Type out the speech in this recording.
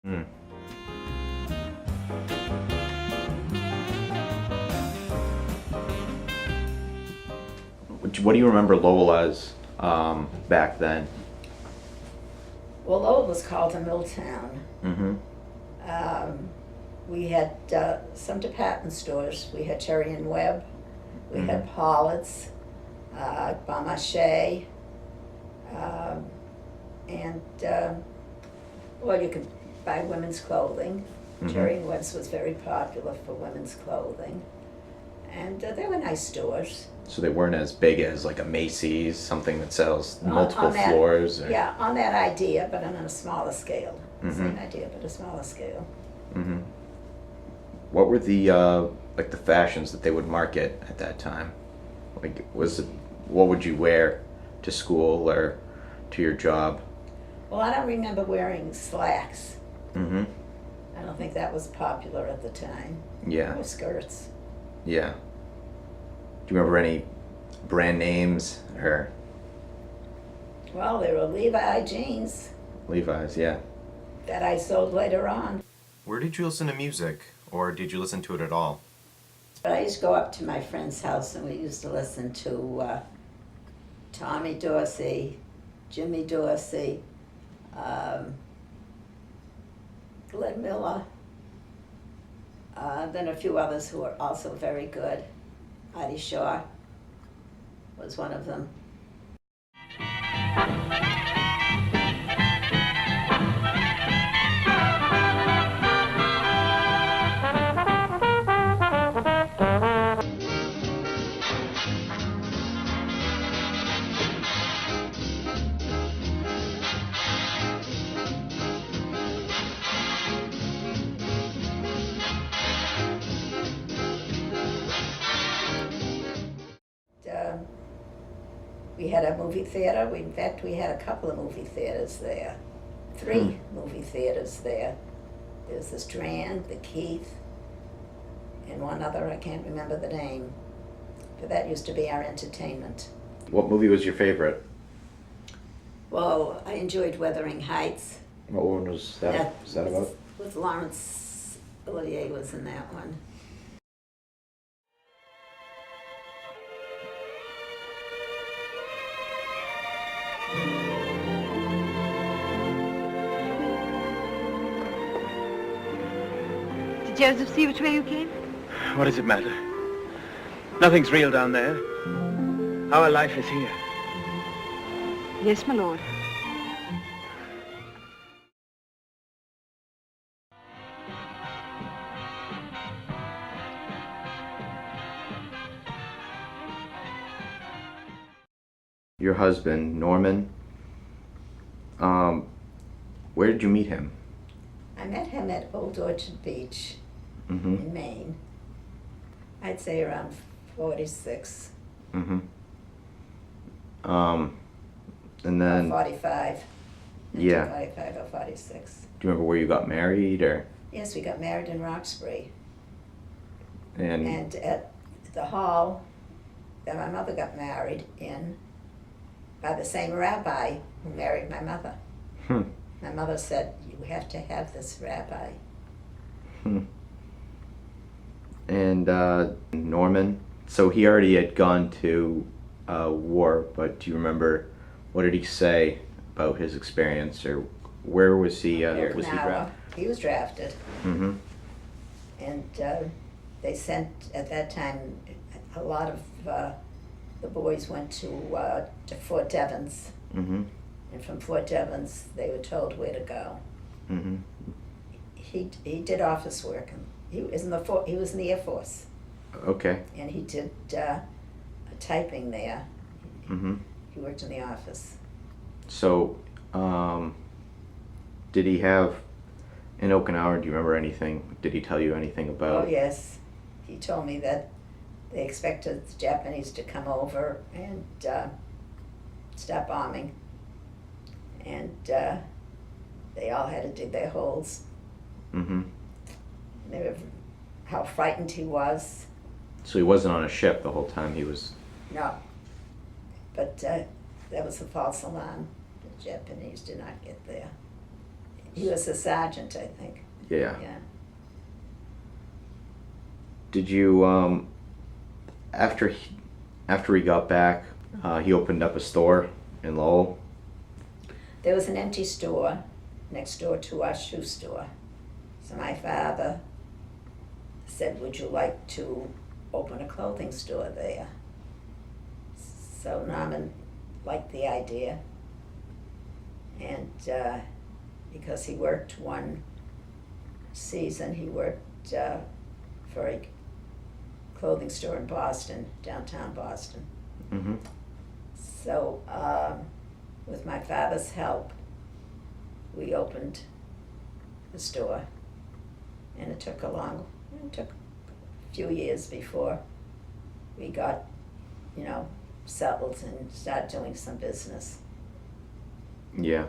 Mm. What do you remember Lowell as back then? Well, Lowell was called a mill town. Mm-hmm. We had some department stores. We had Cherry and Webb. We Mhm. had Pollard's, Beaumarchais, and well, you could buy women's clothing. Mhm. Cherry and Webb's was very popular for women's clothing, and they were nice stores. So they weren't as big as like a Macy's, something that sells On- multiple on that- floors. Or... Yeah, on that idea, but on a smaller scale. Mhm. Same idea, but a smaller scale. Mm-hmm. What were the like the fashions that they would market at that time? Like, what would you wear to school or to your job? Well, I don't remember wearing slacks. Mm-hmm. I don't think that was popular at the time. Yeah. Or skirts. Yeah. Do you remember any brand names or Well, there were Levi jeans Levi's? Yeah. that I sold later on. Where did you listen to music, or did you listen to it at all? But I used to go up to my friend's house and we used to listen to Tommy Dorsey, Jimmy Dorsey, Glenn Miller, then a few others who were also very good. Artie Shaw was one of them. We had a movie theater. In fact, we had a couple of movie theaters there. Three movie theaters there. There was the Strand, the Keith, and one other, I can't remember the name. But that used to be our entertainment. What movie was your favorite? Well, I enjoyed Wuthering Heights. What one was that? Was that about? With Laurence Olivier was in that one. Did Joseph see which way you came? What does it matter? Nothing's real down there. Our life is here. Yes, my lord. Your husband, Norman. Where did you meet him? I met him at Old Orchard Beach Mm-hmm. in Maine. I'd say around 46 Mm-hmm. And or then, 45. Yeah. 45 or 46. do you remember where you got married, or Yes, we got married in Roxbury. and And at the hall that my mother got married in by the same rabbi who married my mother. hmm, My mother said, "You have to have this rabbi." hmm. And Norman. So he already had gone to war, but do you remember what did he say about his experience, or where was he? Was he Okinawa. drafted? He was drafted. Mm-hmm. And they sent, at that time, a lot of the boys went to Fort Devens. Mm-hmm. And from Fort Devens, they were told where to go. Mm-hmm. He did office work. And he was in the Air Force, Okay. and he did typing there. Mm-hmm. He worked in the office. So, did he have in Okinawa? Do you remember anything? Did he tell you anything about? Oh yes, he told me that they expected the Japanese to come over and stop bombing, and they all had to dig their holes. Mm-hmm. They were, how frightened he was. So he wasn't on a ship the whole time. He was. No, but that was a false alarm. The Japanese did not get there. He was a sergeant, I think. Yeah. Yeah. Did you after he got back, he opened up a store in Lowell? There was an empty store next door to our shoe store. So my father said, would you like to open a clothing store there? So Norman liked the idea. And because he worked one season, he worked for a clothing store in Boston, downtown Boston. Mm-hmm. So with my father's help, we opened the store. And it took a few years before we got, settled and started doing some business. Yeah.